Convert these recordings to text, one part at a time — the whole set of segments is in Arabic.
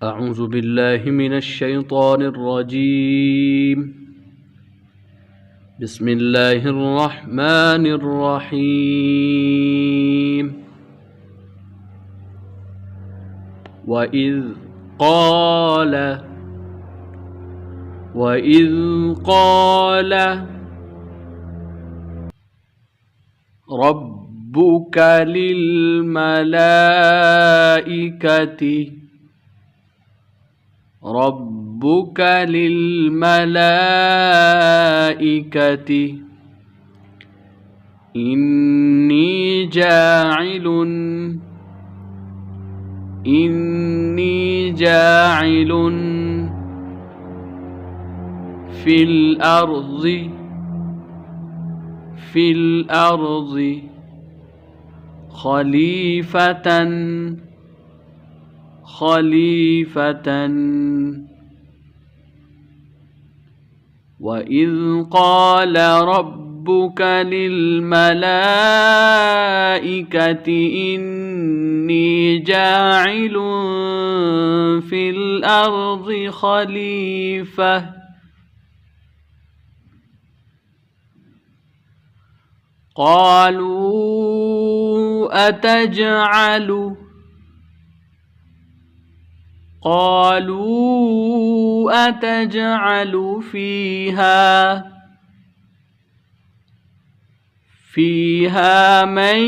أعوذ بالله من الشيطان الرجيم. بسم الله الرحمن الرحيم. وإذ قال ربك للملائكة إني جاعل في الأرض خليفة. وإذ قال ربك للملائكة إني جاعل في الأرض خليفة قالوا أتجعل فيها من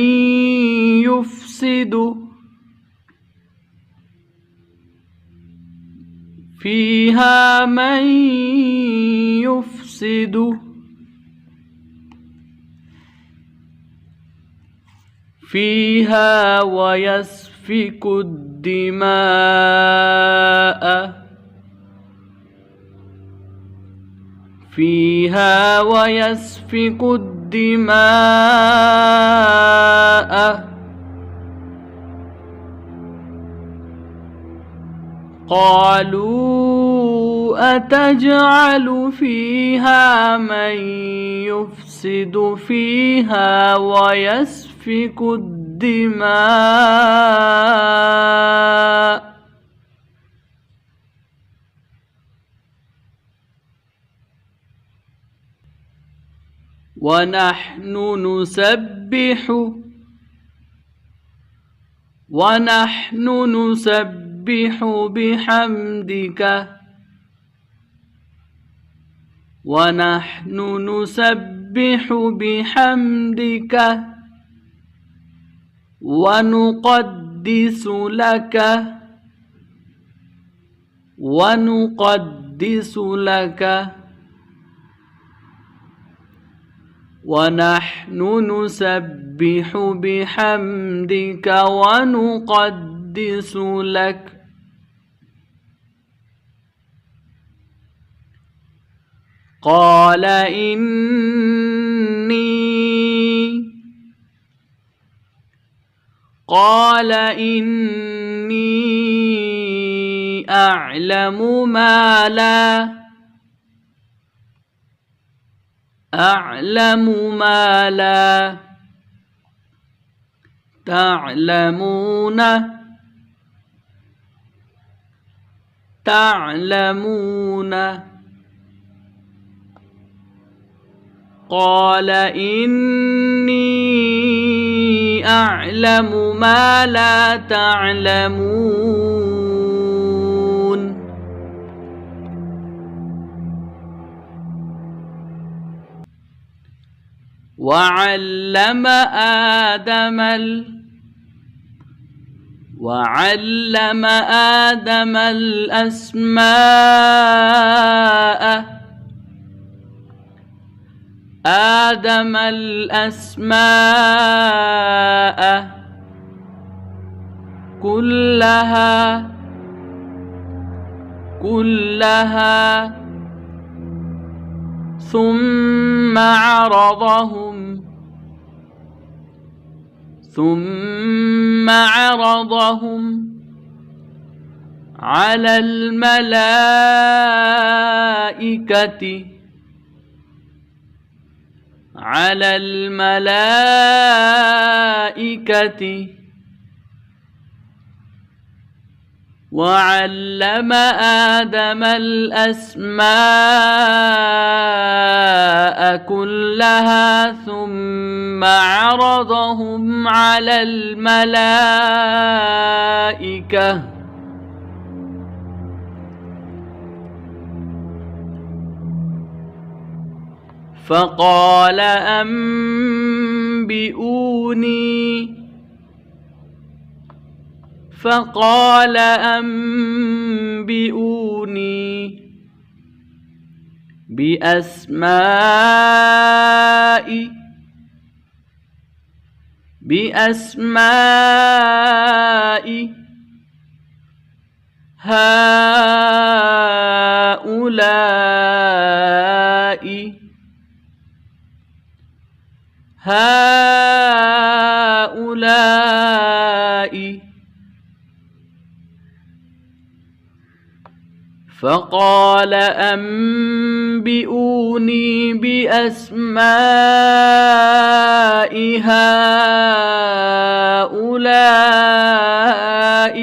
يفسد فيها ويسفك الدماء قالوا أتجعل فيها من يفسد فيها ويسفك الدماء ونحن نسبح بحمدك ونقدس لك قال إني أعلم ما لا تعلمون قال إني أعلم ما لا تعلمون. وعلم آدم الأسماء كلها ثم عرضهم على الملائكة وعلم آدم الأسماء كلها ثم عرضهم على الملائكة فقال أنبئوني بأسماء هؤلاء فقال أنبئوني بأسماء هؤلاء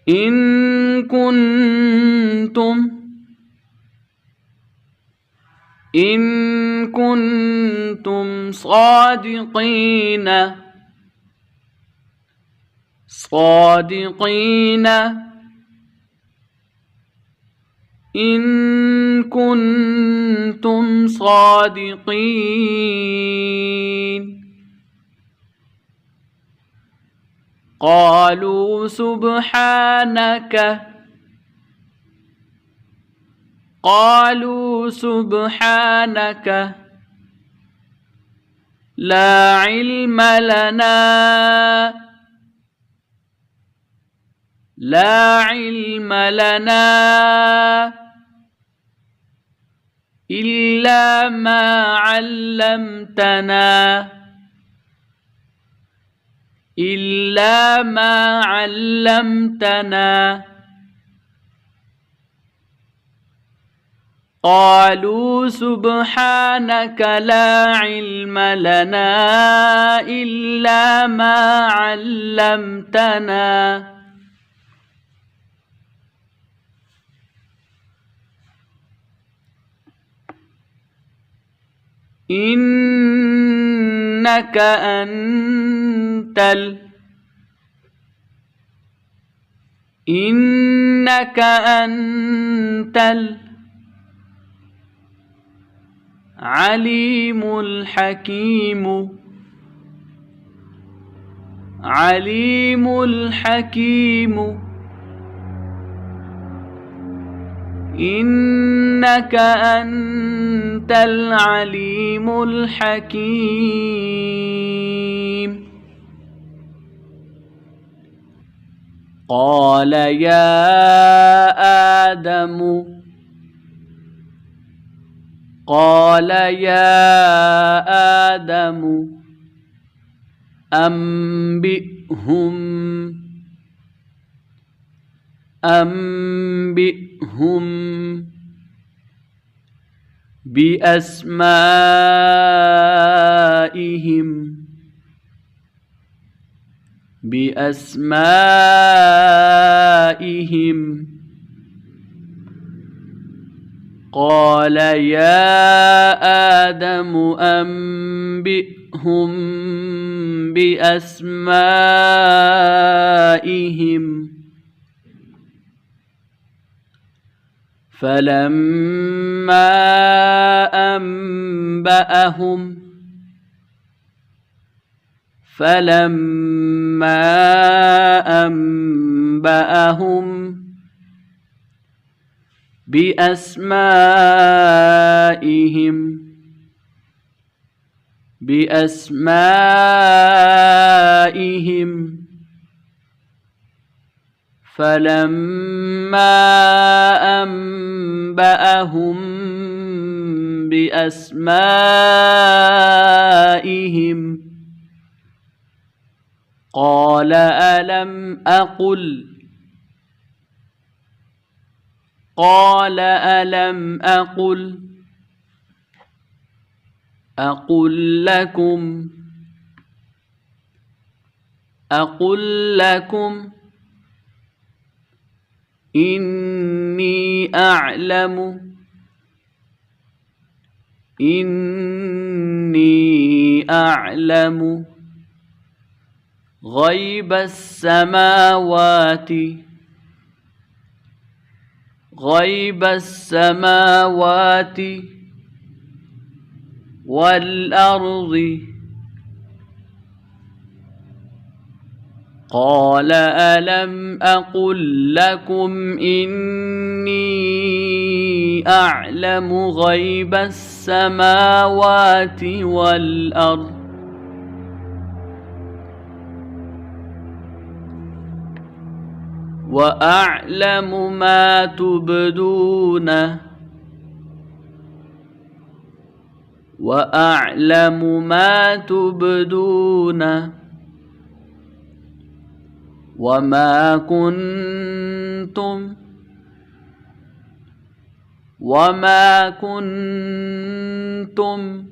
إن كنتم صادقين إن كنتم صادقين قالوا سبحانك لا علم لنا إلا ما علمتنا قالوا سبحانك لا علم لنا إلا ما علمتنا إنك أنت العليم الحكيم إنك أنت العليم الحكيم قال يا آدم أنبئهم بأسمائهم قال يا آدم أنبئهم بأسمائهم فلما أنبأهم بأسمائهم قال ألم أقل لكم أقل لكم إني أعلم غيب السماوات والأرض. قال ألم أقل لكم إني أعلم غيب السماوات والأرض وأعلم ما تبدون وما كنتم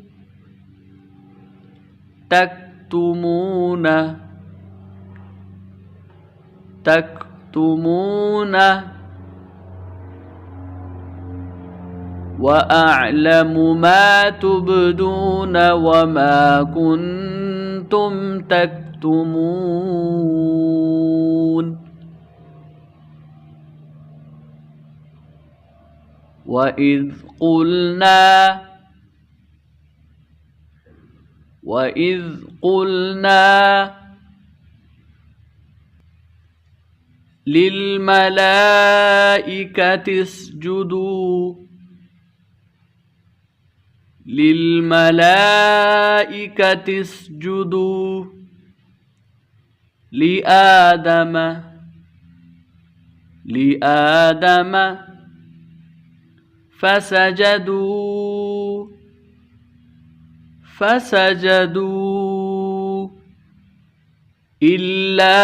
تكتمون وأعلم ما تبدون وما كنتم تكتمون. وإذ قلنا للملائكة اسجدوا لآدم فسجدوا إلا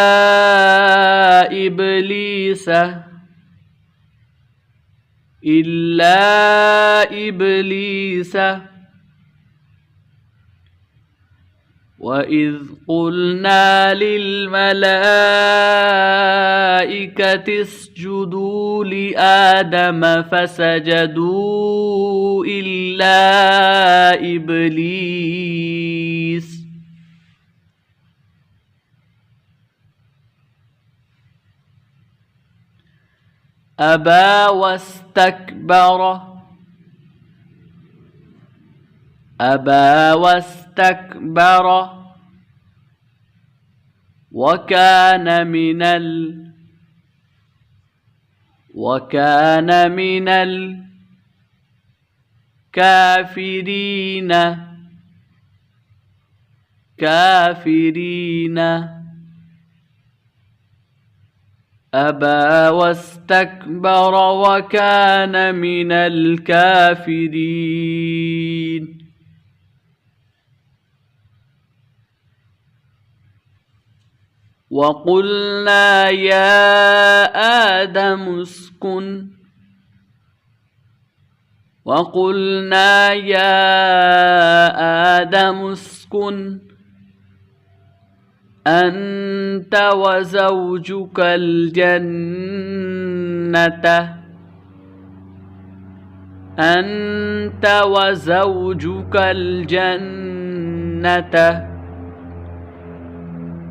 إبليس. وإذ قلنا للملائكة اسجدوا لآدم فسجدوا إلا إبليس أبى واستكبر وكان من الكافرين. أبى واستكبر وكان من الكافرين. وقلنا يا آدم اسكن أنت وزوجك الجنة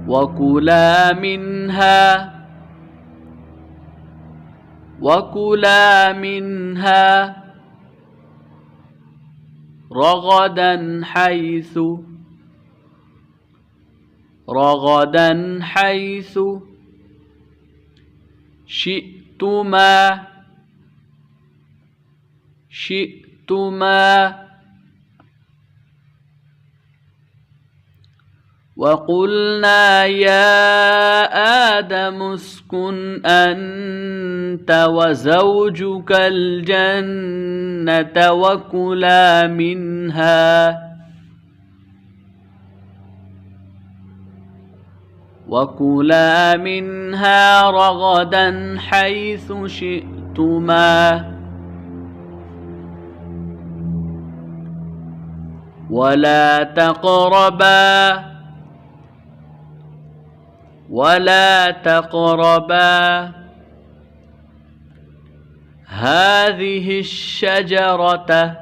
وكلا منها رغدا حيث شئتما. وقلنا يا آدم اسكن أنت وزوجك الجنة وكلا منها رغدا حيث شئتما ولا ولا تقربا هذه الشجرة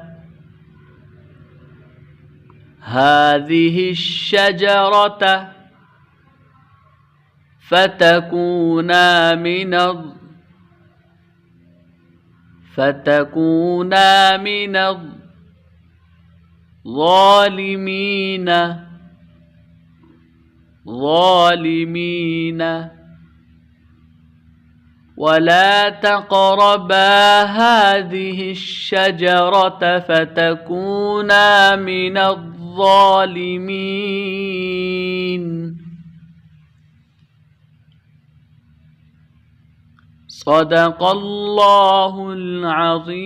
فتكونا من الظالمين ولا تقربا هذه الشجرة فتكونا من الظالمين. صدق الله العظيم.